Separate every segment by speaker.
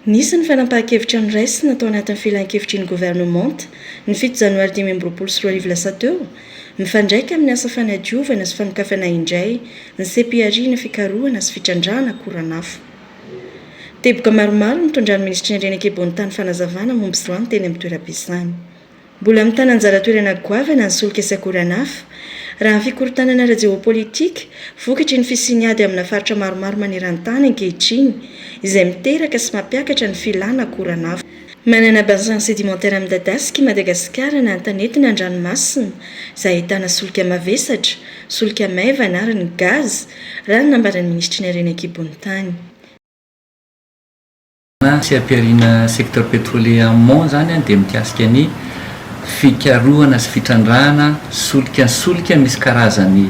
Speaker 1: Nisy ny fanampahan-kevitra niraisina natao anatin'ny filan-kevitriny gouvernemanta ny 7 janoary 2024 teo mifandraika amin'ny asa fanadiovana sy fanokafana indray ny CPRI na fikarohana sy fitrandrahana koranafo. Teboka maromaro mitondran'ny ministry ny Renakebon-tany fanazavana momby izany teny amin'ny toeram-piasany. Mbola amin'ny tany anjara toerana goavana ny solika sy akoranafo raha ny fikorontanana ara-jeopolitika vokatry ny fisiniady amina faritra maromaro maneran-tany ankehitriny izay miteraka sy mampiakatra ny filana koranafo. Manana bassin sédimentaire midadasika Madagasikara na an-tanety ny an-dranomasina izay ahitana solika mavesatra, solika maivana ary ny gaz raha ny nambaran'ny ministry ny Renakebon-tany.
Speaker 2: Sy ampiarina secteur pétrolier amont zany dia mikasika ny fikarohana sy fitrandrahana solika misy karazany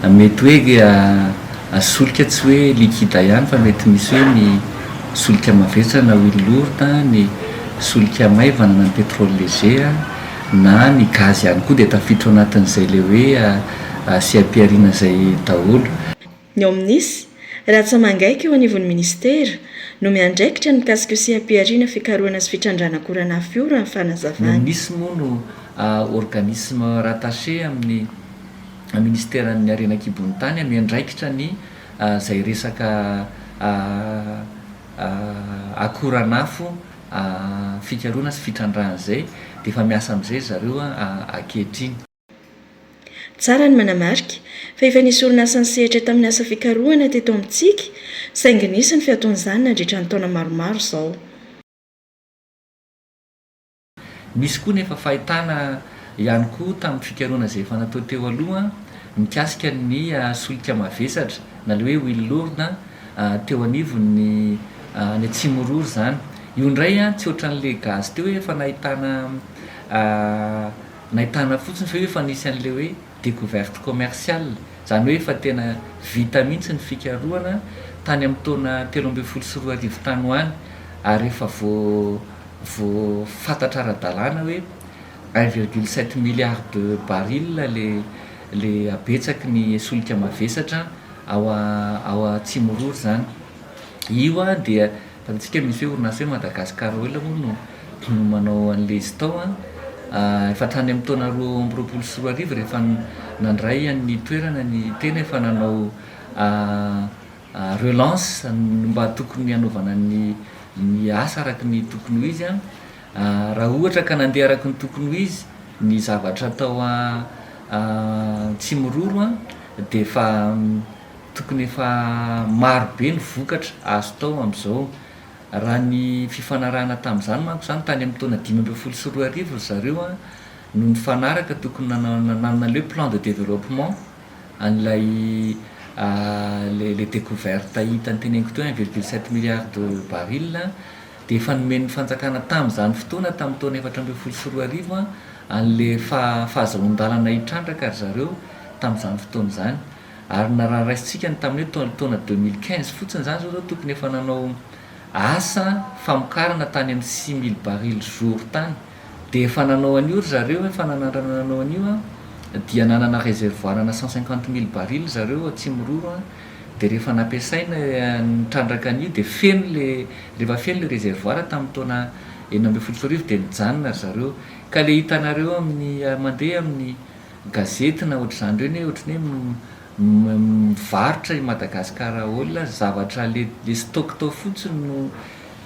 Speaker 2: mety hoe solika tsy hoe likida ihany fa mety misy hoe ny solika mavesatra na huile lourde, ny solika maivana na ny pétrole léger na ny gaz ihany koa dia tafiditra anatin'izay le hoe sy ampiarina izay daholo.
Speaker 1: Ny ao amin'isy raha tsy mangaika eo anivon'ny ministera no miandraikitra ny mikasika sy ampiarina fikarohana sy fitrandrahana koranafo io raha ny fanazavana.
Speaker 2: Misy moa no organisme rattaché amin'ny ministèran'ny Renakebon-tany miandraikitra ny izay resaka akoranafo fikarohana sy fitrandrahana izay dia efa miasa amin'izay zareo ankehitriny.
Speaker 1: Tsara ny manamarika fa efa nisy orinasa nisehatra tamin'ny asa fikarohana teto amintsika saingy nisy ny fiataon'izany nandritra ny taona maromaro izao.
Speaker 2: Misy koa nefa fahitana ihany koa tamin'ny fikarohana izay efa natao teo aloha mikasika ny solika mavesatra na le hoe huile lourde teo anivon'ny any Atsimorory zany. Io indray tsy ohatran'le gaz teo efa nahitana fotsiny fa efa nisy an'le hoe découverte commerciale, zany hoe efa tena vita mihitsy ny fikarohana tany amin'ny taona 2014 tany ho any ary efa vao fantatra ara-dalàna hoe 1,7 milliard de barils le abetsaky ny solika mavesatra ao Atsimorory zany. Io dia fatantsika misy hoe orinasa hoe Madagasikara Oil moa no manao an'le izy tao efa tany amin'ny taona 2024 rehefa nandray ny toerana ny tena efa nanao relance mba tokony hanaovana ny asa araka ny tokony ho izy raha ohatra ka nandeha araka ny tokony ho izy ny zavatra atao Atsimorory dia efa tokony efa maro be ny vokatra azo tao amin'izao. Raha ny fifanarahana tamin'izany manko zany tany amin'ny taona 2012 zareo no nifanaraka tokony nanana le plan de développement an'ilay les découvertes hita ny teneniko teo 1,7 milliard de barils dia efa nomeny fanjakana tamin'izany fotoana tamin'ny taona 2012 an'le fahazoan-dalana hitrandraka zareo tamin'izany fotoana izany. Ary na raha raisitsika ny tamin'ny taona 2015 fotsiny zany zao tokony efa nanao asa famokarana tany amin'ny 6000 barils jour tany dia efa nanao an'io zareo efa nanao an'io dia nanana réservoir na 150,000 barils zareo Atsimorory dia rehefa nampiasaina nitrandraka an'io dia rehefa feno le réservoir tamin'ny taona 2014 dia nijanona zareo. Ka le hitanareo amin'ny mandeha amin'ny gazety na ohatr'izany reny ohatrany hoe mivarotra i Madagasikara Oil zavatra le stock tao fotsiny no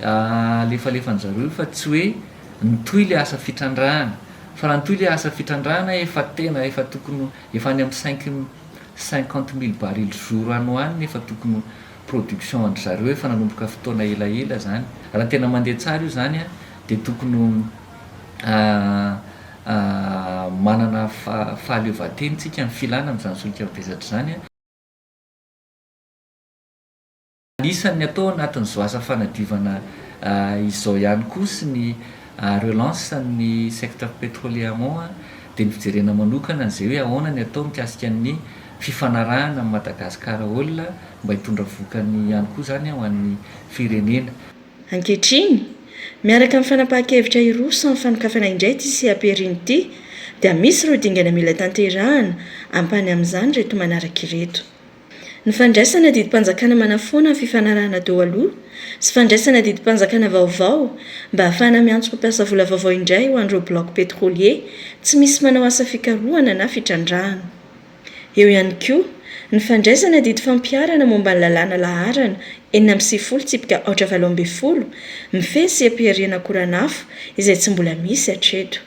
Speaker 2: alefan'zareo fa tsy hoe nitohy le asa fitrandrahana fa raha nitohy le asa fitrandrahana efa tokony efa any amin'ny 50,000 barils jour any ho any efa tokony production andry zareo efa nanomboka fotoana elaela zany. Raha tena mandeha tsara io zany dia tokony manana fahaleovan-teny tsika amin'ny filana amin'izany solika mavesatra zany. Anisan'ny atao anatin'izao asa fanadiovana izao ihany koa sy ny relance ny secteur pétrolier amont dia ny fijerena manokana an'izay hoe ahoana ny atao mikasika ny fifanarahana amin'ny Madagasikara Oil mba hitondra vokany ihany koa zany ho an'ny firenena.
Speaker 1: Ankehitriny miaraka amin'ny fanapahan-kevitra iroso amin'ny fanokafana indray ty sy ampiarina ity dia misy ireo dingana mila tanterahana ampany amin'izany reto manaraka ireto. ny fandraisana didimpanjakana manafoana ny fifanarahana deo aloha sy fandraisana didimpanjakana vaovao mba hahafana miantso mampiasa vola vaovao indray ho an'ireo bloc pétrolier tsy misy manao asa fikarohana na fitrandrahana. Eo ihany koa ny fandraisana didy fampiarana momba ny lalàna laharana 9 tsipika 820 mifehy sy ampiariana koranafo izay tsy mbola misy hatreto.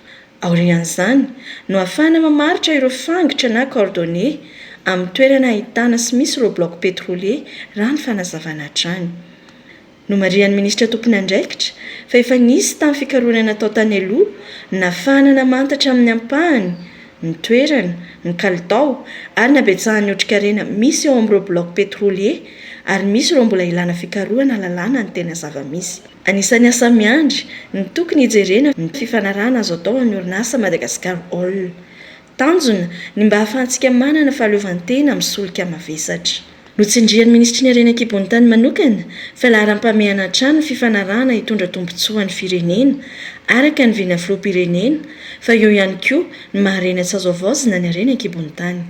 Speaker 1: Aorian'izany no ahafana mamaritra ireo fangitra na cordonné amin'ny toerana ahitana sy misy ireo bloc pétrolier raha ny fanazavana hatrany. No marian'ny ministra tompony andraikitra fa efa nisy tamin'ny fikarohana natao tany aloha nahafahana namantatra amin'ny ampahany ny toerana ny kalitao ary nabetsahany otrikarena misy eo amin'ireo bloc pétrolier ary misy ireo mbola ilana fikarohana lalàna ny tena zava-misy. Anisan'ny asa miandry ny tokony hijerena ny fifanarahana azo atao amin'ny orinasa Madagascar Oil. Tanjona ny mba hahafahantsika manana fahaleovantena amin'ny solika mavesatra. Notsindrian'ny ministry ny harena Kibonitany manokana fa laharam-pamehana hatrany ny fifanarahana hitondra tombotsoa ny firenena araka ny viana filoham-pirenena fa eo ihany koa ny maharena tsy azo avaozina ny harena Kibonitany.